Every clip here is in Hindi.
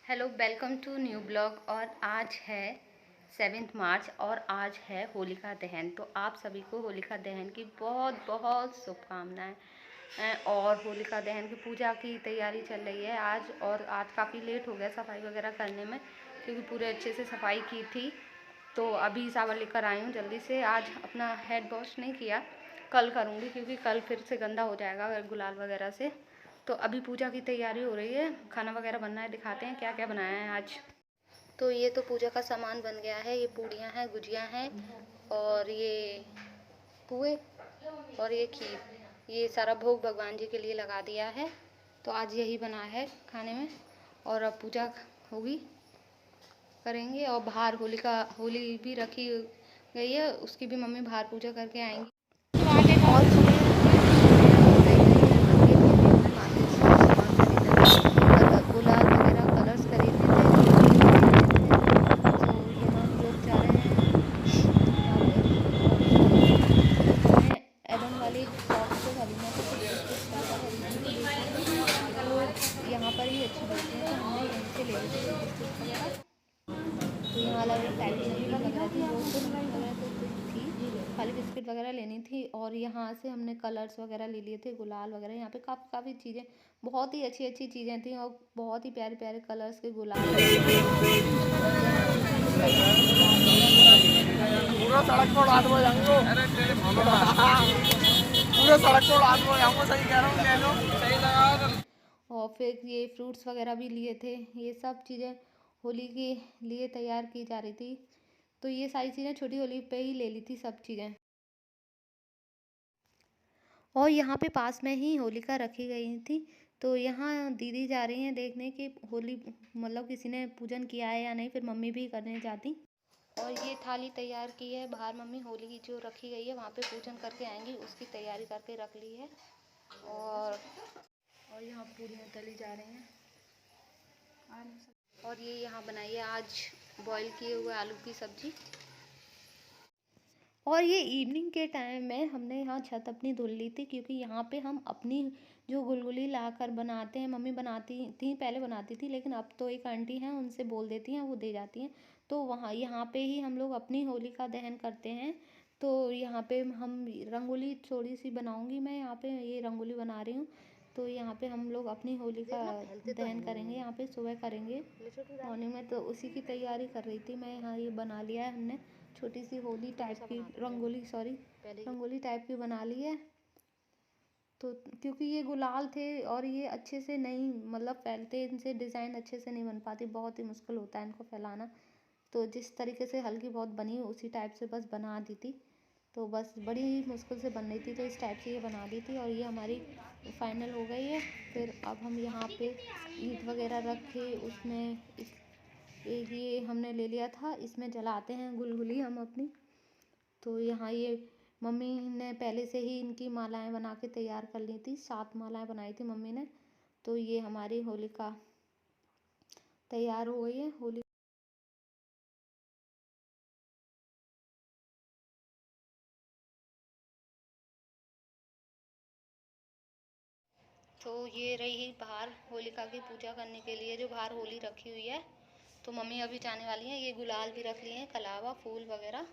Hello, welcome to new blog. और आज है 7 मार्च और आज है होलिका दहन। तो आप सभी को होलिका दहन की बहुत बहुत शुभकामनाएं। और होलिका दहन की पूजा की तैयारी चल रही है आज। और आज काफ़ी लेट हो गया सफाई वगैरह करने में, क्योंकि पूरे अच्छे से सफाई की थी। तो अभी सावर लेकर आई हूँ जल्दी से। आज अपना हेड वॉश नहीं किया, कल करूँगी, क्योंकि कल फिर से गंदा हो जाएगा गुलाल वगैरह से। तो अभी पूजा की तैयारी हो रही है, खाना वगैरह बनना है। दिखाते हैं क्या क्या बनाया है आज। तो ये तो पूजा का सामान बन गया है। ये पूड़ियाँ हैं, गुजिया हैं, और ये पुए, और ये खीर। ये सारा भोग भगवान जी के लिए लगा दिया है। तो आज यही बना है खाने में। और अब पूजा होगी, करेंगे। और बाहर होली भी रखी गई है, उसकी भी मम्मी बाहर पूजा करके आएंगी। और गुलाल वगैरह कलर्स खरीदने थे। तो यहाँ हम लोग जा रहे हैं मैं एवन वाली शॉप से खरीदना था, कुछ बिस्किट्स वगैरह खरीदने थे। वो यहाँ पर ही अच्छी मिलती है, तो हमने यहीं से ले ली थी बिस्किट्स वगैरह। तो यहाँ अलग अलग टाइप की नमकीन वगैरह थी, वो तो नमकीन वगैरह तो थी, खाली बिस्किट वगैरह लेनी थी। और यहाँ से हमने कलर्स वगैरह ले लिए थे, गुलाल वगैरह। यहाँ पे काफ़ी चीज़ें, बहुत ही अच्छी अच्छी चीज़ें थी, और बहुत ही प्यारे प्यारे कलर्स के गुलाल वगैरह थे। और यहाँ हमने कुछ कलर्स के गुलाल वगैरह लिए थे, पूरा सड़क को उड़ा दो हमको। पूरा सड़क को उड़ा दो हमको, सही कह रहा हूँ, ले लो सही लगा। और फिर ये फ्रूट्स वगैरह भी लिए थे। ये सब चीज़ें होली के लिए तैयार की जा रही थी। तो ये सारी चीज़ें छोटी होली पे ही ले ली थी सब चीज़ें। और यहाँ पे पास में ही होलिका रखी गई थी। तो यहाँ दीदी जा रही हैं देखने कि होली मतलब किसी ने पूजन किया है या नहीं, फिर मम्मी भी करने जाती। और ये थाली तैयार की है बाहर मम्मी, होली की जो रखी गई है वहाँ पे पूजन करके आएंगी, उसकी तैयारी करके रख ली है। और यहाँ पूरियाँ तली जा रही हैं। और ये यहाँ बनाई है आज बॉईल किए हुए आलू की सब्जी। और ये इवनिंग के टाइम में हमने यहाँ छत अपनी धुल ली थी, क्योंकि यहाँ पे हम अपनी जो गुलगुली लाकर बनाते हैं, मम्मी बनाती थी, पहले बनाती थी, लेकिन अब तो एक आंटी हैं, उनसे बोल देती हैं, वो दे जाती हैं। तो वहाँ यहाँ पे ही हम लोग अपनी होली का दहन करते हैं। तो यहाँ पे हम रंगोली थोड़ी सी बनाऊंगी मैं, यहाँ पे ये रंगोली बना रही हूँ। तो यहाँ पे हम लोग अपनी होली का दहन करेंगे, यहाँ पे सुबह करेंगे मॉर्निंग में। तो उसी की तैयारी कर रही थी मैं। यहाँ ये बना लिया है हमने, छोटी सी होली टाइप की रंगोली टाइप की बना ली है। तो क्योंकि ये गुलाल थे और ये अच्छे से नहीं मतलब फैलते, इनसे डिज़ाइन अच्छे से नहीं बन पाती, बहुत ही मुश्किल होता है इनको फैलाना। तो जिस तरीके से हल्की बहुत बनी उसी टाइप से बस बना दी थी। तो बस बड़ी ही मुश्किल से बन रही थी, तो इस टाइप से ये बना दी थी, और ये हमारी फाइनल हो गई है। फिर अब हम यहाँ पे ईंट वगैरह रख के उसमें एक ये हमने ले लिया था, इसमें जलाते हैं गुलगुली हम अपनी। तो यहाँ ये मम्मी ने पहले से ही इनकी मालाएं बना के तैयार कर ली थी, 7 मालाएं बनाई थी मम्मी ने। तो ये हमारी होलिका तैयार हो गई है। होली तो ये रही बाहर होलिका की पूजा करने के लिए जो बाहर होली रखी हुई है। तो मम्मी अभी जाने वाली हैं, ये गुलाल भी रख लिए हैं, कलावा फूल वगैरह।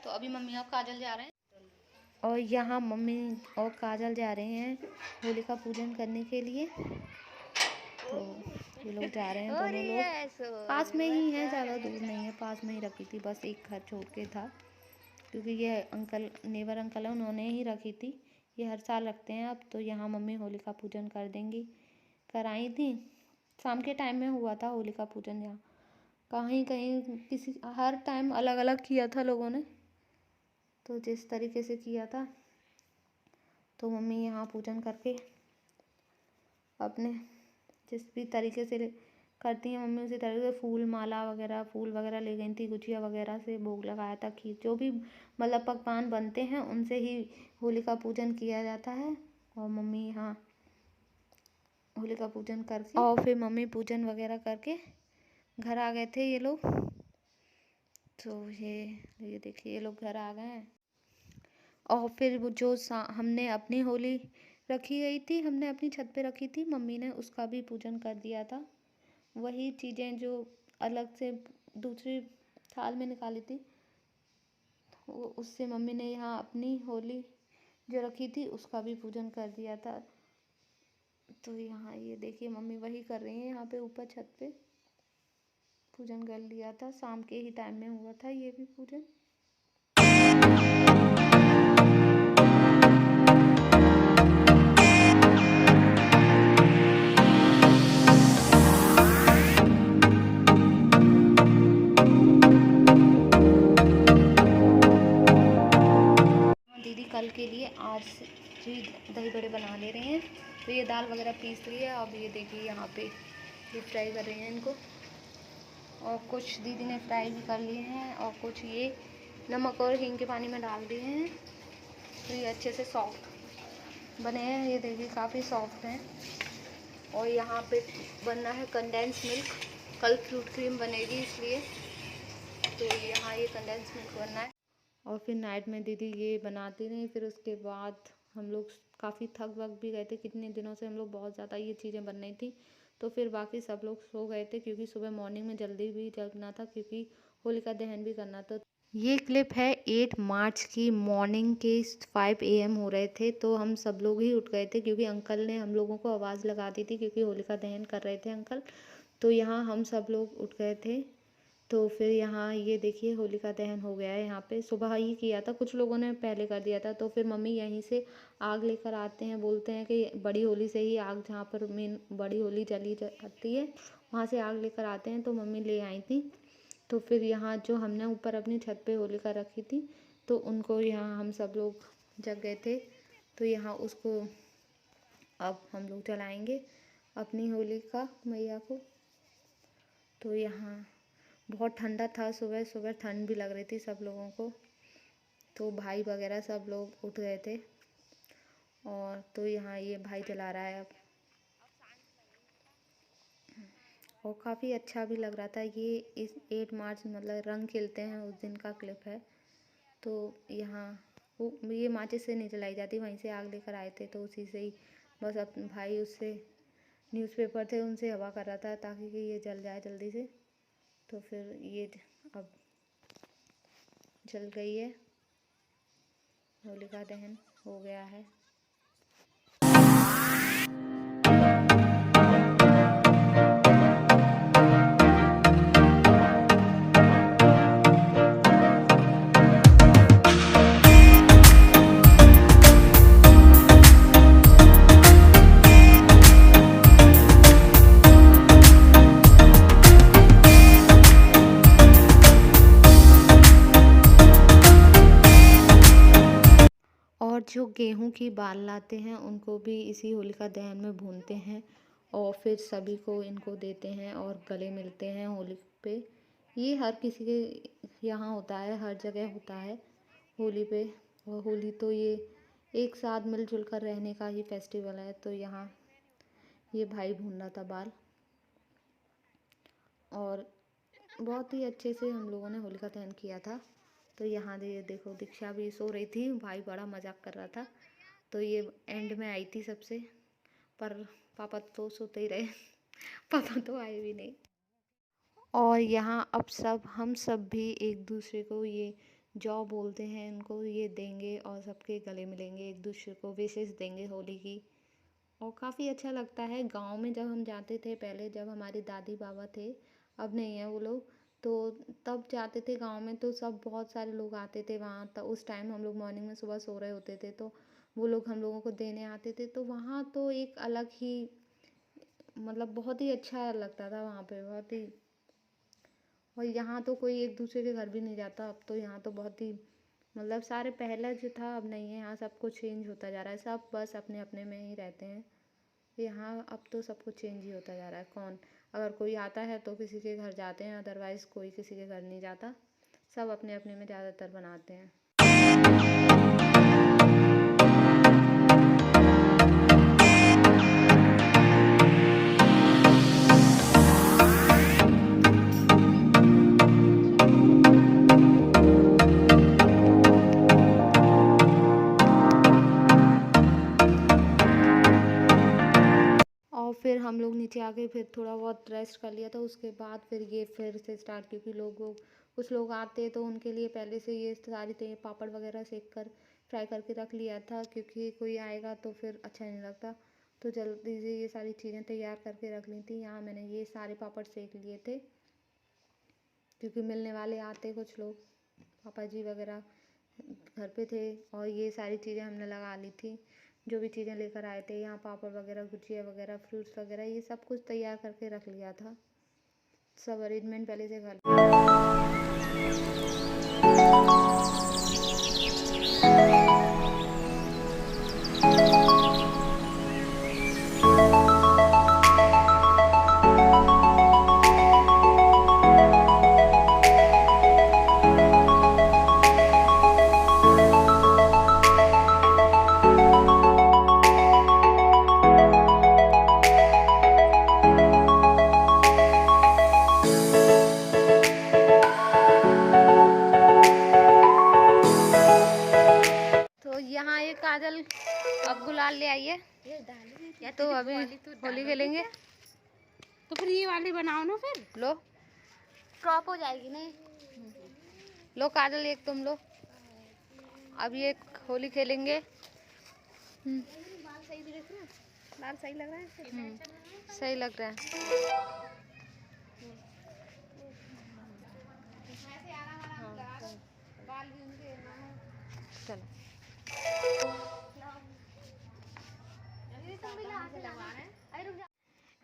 तो अभी मम्मी और काजल जा रहे हैं। और यहाँ मम्मी और काजल जा रहे हैं होलिका पूजन करने के लिए। तो ये लोग जा रहे हैं, दोनों लोग पास में ही हैं, ज़्यादा दूर नहीं है, पास में ही रखी थी, बस एक घर छोड़ के था। क्योंकि ये अंकल नेबर अंकल है, उन्होंने ही रखी थी, ये हर साल रखते हैं। अब तो यहाँ मम्मी होलिका पूजन कर देंगी, कराई थी। शाम के टाइम में हुआ था होलिका पूजन यहाँ, कहीं कहीं किसी हर टाइम अलग अलग किया था लोगों ने, तो जिस तरीके से किया था। तो मम्मी यहाँ पूजन करके अपने जिस भी तरीके से करती हैं मम्मी, उसी तरीके से फूल वगैरह ले गई थी, गुजिया वगैरह से भोग लगाया था, खीर जो भी मतलब पकवान बनते हैं उनसे ही होलिका पूजन किया जाता है। और मम्मी यहाँ होलिका पूजन करके और फिर मम्मी पूजन वगैरह करके घर आ गए थे ये लोग। तो ये देखिए ये लोग घर आ गए हैं। और फिर वो जो हमने अपनी होली रखी गई थी, हमने अपनी छत पे रखी थी, मम्मी ने उसका भी पूजन कर दिया था। वही चीज़ें जो अलग से दूसरी थाल में निकाली थी, वो उससे मम्मी ने यहाँ अपनी होली जो रखी थी उसका भी पूजन कर दिया था। तो यहाँ ये देखिए मम्मी वही कर रही हैं, यहाँ पे ऊपर छत पे पूजन कर लिया था, शाम के ही टाइम में हुआ था ये भी पूजन। दीदी कल के लिए आज जी दही बड़े बना ले रहे हैं। तो ये दाल वगैरह पीस ली है, अब ये देखिए यहाँ पे ये फ्राई कर रहे हैं इनको, और कुछ दीदी ने फ्राई भी कर लिए हैं और कुछ ये नमक और हींग के पानी में डाल दिए हैं। तो ये अच्छे से सॉफ्ट बने हैं, ये देखिए काफ़ी सॉफ्ट हैं। और यहाँ पे बनना है कंडेंस मिल्क, कल फ्रूट क्रीम बनेगी इसलिए। तो यहाँ ये कंडेंस मिल्क बनना है। और फिर नाइट में दीदी ये बनाती रही, फिर उसके बाद हम लोग काफ़ी थक वक भी गए थे, कितने दिनों से हम लोग बहुत ज़्यादा ये चीज़ें बन रही थी। तो फिर बाकी सब लोग सो गए थे क्योंकि सुबह मॉर्निंग में जल्दी भी जगना था क्योंकि होलिका दहन भी करना था। ये क्लिप है 8 मार्च की मॉर्निंग के 5 AM हो रहे थे, तो हम सब लोग ही उठ गए थे क्योंकि अंकल ने हम लोगों को आवाज़ लगा दी थी क्योंकि होलिका दहन कर रहे थे अंकल। तो यहाँ हम सब लोग उठ गए थे। तो फिर यहाँ ये देखिए होलिका दहन हो गया है, यहाँ पे सुबह ही किया था, कुछ लोगों ने पहले कर दिया था। तो फिर मम्मी यहीं से आग लेकर आते हैं, बोलते हैं कि बड़ी होली से ही आग, जहाँ पर मेन बड़ी होली जली जाती है वहाँ से आग लेकर आते हैं, तो मम्मी ले आई थी। तो फिर यहाँ जो हमने ऊपर अपनी छत पे होलिका रखी थी, तो उनको यहाँ हम सब लोग जग गए थे, तो यहाँ उसको अब हम लोग जलाएंगे अपनी होलिका मैया को। तो यहाँ बहुत ठंडा था, सुबह सुबह ठंड भी लग रही थी सब लोगों को। तो भाई वगैरह सब लोग उठ गए थे, और तो यहाँ ये भाई जला रहा है अब, और काफ़ी अच्छा भी लग रहा था। ये इस 8 मार्च मतलब रंग खिलते हैं उस दिन का क्लिप है। तो यहाँ वो ये माचिस से नहीं जलाई जाती, वहीं से आग लेकर आए थे, तो उसी से ही बस अपने भाई उससे न्यूज़पेपर थे उनसे हवा कर रहा था ताकि कि ये जल जाए जल्दी से। तो फिर ये अब जल गई है, होलिका दहन हो गया है। और जो गेहूं की बाल लाते हैं उनको भी इसी होलिका दहन में भूनते हैं और फिर सभी को इनको देते हैं और गले मिलते हैं होली पे। ये हर किसी के यहाँ होता है, हर जगह होता है होली पे। और होली तो ये एक साथ मिलजुल कर रहने का ही फेस्टिवल है। तो यहाँ ये भाई भून रहा था बाल, और बहुत ही अच्छे से हम लोगों ने होलिका दहन किया था। तो यहाँ ये देखो दीक्षा भी सो रही थी, भाई बड़ा मजाक कर रहा था। तो ये एंड में आई थी सबसे, पर पापा तो सोते ही रहे पापा तो आए भी नहीं। और यहाँ अब हम सब भी एक दूसरे को ये जौ बोलते हैं इनको, ये देंगे और सबके गले मिलेंगे, एक दूसरे को विशेष देंगे होली की। और काफ़ी अच्छा लगता है। गांव में जब हम जाते थे पहले, जब हमारे दादी बाबा थे, अब नहीं है वो लोग, तो तब जाते थे गांव में, तो सब बहुत सारे लोग आते थे वहाँ। तो उस टाइम हम लोग मॉर्निंग में सुबह सो रहे होते थे, तो वो लोग हम लोगों को देने आते थे। तो वहाँ तो एक अलग ही मतलब बहुत ही अच्छा लगता था वहाँ पे, बहुत ही। और यहाँ तो कोई एक दूसरे के घर भी नहीं जाता अब तो। यहाँ तो बहुत ही मतलब सारे पहले जो था अब नहीं है, यहाँ सब कुछ चेंज होता जा रहा है, सब बस अपने अपने में ही रहते हैं यहाँ। अब तो सब कुछ चेंज ही होता जा रहा है। कौन अगर कोई आता है तो किसी के घर जाते हैं, अदरवाइज़ कोई किसी के घर नहीं जाता, सब अपने अपने में ज़्यादातर बनाते हैं। और फिर हम लोग नीचे आके फिर थोड़ा बहुत रेस्ट कर लिया था। उसके बाद फिर ये फिर से स्टार्ट, क्योंकि कुछ लोग आते तो उनके लिए पहले से ये सारी पापड़ वगैरह सेक कर फ्राई करके रख लिया था, क्योंकि कोई आएगा तो फिर अच्छा नहीं लगता। तो जल्दी से ये सारी चीज़ें तैयार करके रख ली थी। यहाँ मैंने ये सारे पापड़ सेक लिए थे, क्योंकि मिलने वाले आते कुछ लोग, पापा जी वगैरह घर पे थे। और ये सारी चीज़ें हमने लगा ली थी, जो भी चीज़ें लेकर आए थे। यहाँ पापड़ वगैरह, गुजिया वगैरह, फ्रूट्स वगैरह, ये सब कुछ तैयार करके रख लिया था। सब अरेंजमेंट पहले से कर यहाँ ये काजल अब गुलाल ले आई है, तो अभी होली खेलेंगे। तो फिर ये वाली बनाओ ना, फिर लो क्रॉप हो जाएगी ना। लो काजल, एक तुम लो। अब ये होली खेलेंगे। बाल सही दिख रहा है, बाल सही लग रहा है। सही लग रहा है। चलो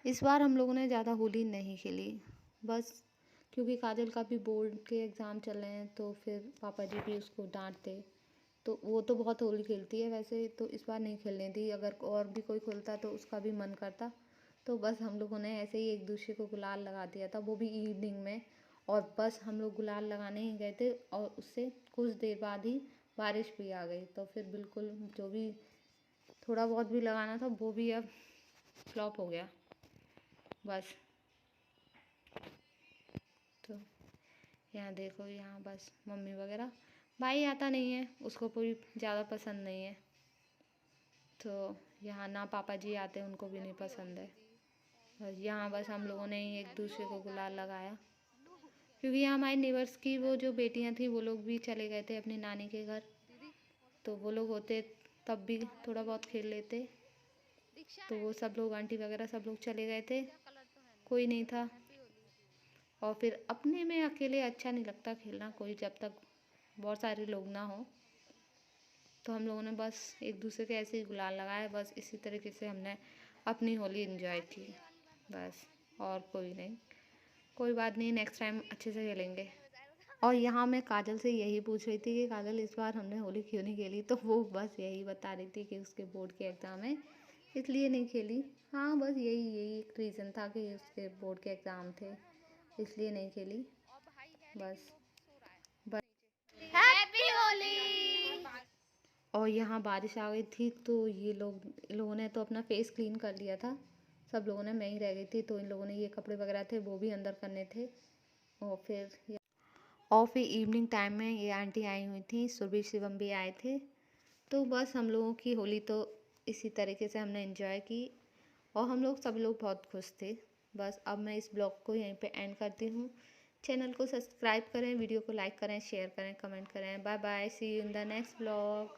इस बार हम लोगों ने ज़्यादा होली नहीं खेली, बस क्योंकि काजल का भी बोर्ड के एग्ज़ाम चल रहे हैं, तो फिर पापा जी भी उसको डांटते। तो वो तो बहुत होली खेलती है वैसे, तो इस बार नहीं खेलने दी। अगर और भी कोई खेलता तो उसका भी मन करता। तो बस हम लोगों ने ऐसे ही एक दूसरे को गुलाल लगा दिया था, वो भी इवनिंग में। और बस हम लोग गुलाल लगाने ही गए थे, और उससे कुछ देर बाद ही बारिश भी आ गई। तो फिर बिल्कुल जो भी थोड़ा बहुत भी लगाना था वो भी अब फ्लॉप हो गया बस। तो यहाँ देखो, यहाँ बस मम्मी वगैरह, भाई आता नहीं है, उसको कोई ज़्यादा पसंद नहीं है। तो यहाँ ना पापा जी आते, उनको भी नहीं पसंद है। बस यहाँ बस हम लोगों ने ही एक दूसरे को गुलाल लगाया, क्योंकि यहाँ हमारे नेबर्स की वो जो बेटियाँ थी वो लोग भी चले गए थे अपनी नानी के घर। तो वो लोग होते तब भी थोड़ा बहुत खेल लेते। तो वो सब लोग, आंटी वगैरह सब लोग चले गए थे, कोई नहीं था। और फिर अपने में अकेले अच्छा नहीं लगता खेलना कोई, जब तक बहुत सारे लोग ना हो। तो हम लोगों ने बस एक दूसरे के ऐसे ही गुलाल लगाया। बस इसी तरीके से हमने अपनी होली एंजॉय की बस, और कोई नहीं। कोई बात नहीं, नेक्स्ट टाइम अच्छे से खेलेंगे। और यहाँ मैं काजल से यही पूछ रही थी कि काजल इस बार हमने होली क्यों नहीं खेली, तो वो बस यही बता रही थी कि उसके बोर्ड के एग्ज़ाम है इसलिए नहीं खेली। हाँ बस यही एक रीज़न था कि उसके बोर्ड के एग्ज़ाम थे इसलिए नहीं खेली बस। हैप्पी होली। और यहाँ बारिश आ गई थी, तो लोगों ने तो अपना फेस क्लीन कर लिया था सब लोगों ने, मैं ही रह गई थी। तो इन लोगों ने ये कपड़े वगैरह थे वो भी अंदर करने थे। और फिर इवनिंग टाइम में ये आंटी आई हुई थी, सुरभि शिवम भी आए थे। तो बस हम लोगों की होली तो इसी तरीके से हमने एंजॉय की, और हम लोग सब लोग बहुत खुश थे। बस अब मैं इस ब्लॉग को यहीं पे एंड करती हूँ। चैनल को सब्सक्राइब करें, वीडियो को लाइक करें, शेयर करें, कमेंट करें। Bye bye, see you in the next blog.